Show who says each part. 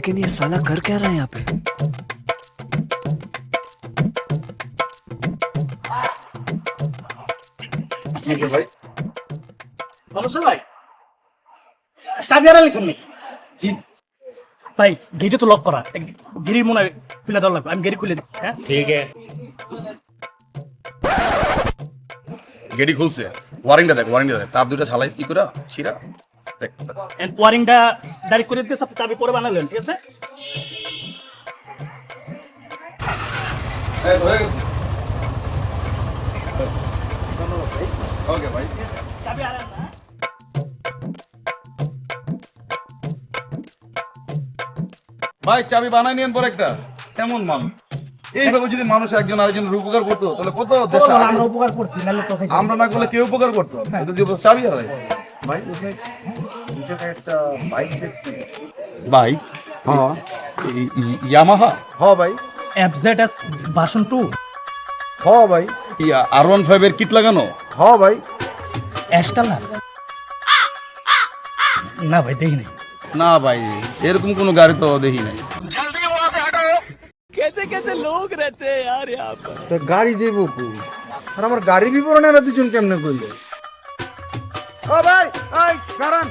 Speaker 1: लेकिन ये साला कर क्या रहा है यहाँ पे?
Speaker 2: ভাই সমস্যা ভাই চাবি হারালি শুননি জি ভাই গেটে তো লক করা গেরির মনে হয় খুলে দেওয়া লাগবে আমি গেরি খুলে দিচ্ছি হ্যাঁ
Speaker 3: ठीक है
Speaker 4: গেডি খুলছে ওয়ারিংটা দেখ তার দুইটা ছালাই কি করে ছিড়া দেখ
Speaker 2: এন্ড ওয়ারিংটা ডাইরেক্ট করে দিতে সব চাবি পরে বানালেন ঠিক আছে
Speaker 4: এই হয়ে গেছে ওকে ভাই
Speaker 2: চাবি হারান না
Speaker 4: ভাই চাবি বানাই নিয়েন পর একটা কেমন মানুষ এইভাবে যদি মানুষ একজন আরেকজনের উপকার করতো তাহলে কত দেশটা আগে-
Speaker 2: আমরা উপকার করছি নাহলে তো
Speaker 4: আমরা না করলে কেউ উপকার করতো এদের যে চাবি হারাই
Speaker 3: भाई उसमें नीचे का एक बाइक देखছি
Speaker 4: বাইক
Speaker 3: হ্যাঁ
Speaker 4: ইয়ামাহা
Speaker 3: হ্যাঁ ভাই
Speaker 2: এফজেডএস ভার্সন 2
Speaker 3: হ্যাঁ ভাই
Speaker 4: R15 এর কিট লাগানো
Speaker 3: হ্যাঁ ভাই
Speaker 2: অ্যাশ কালার না ভাই দেখি নাই
Speaker 4: না ভাই এরকম কোনো গাড়ি তো দেখি নাই
Speaker 3: তো গাড়ি যাইব কো আর আমার গাড়ি বিবরণ এরা দুজন কেমনে কইলে ও ভাই এই কারণ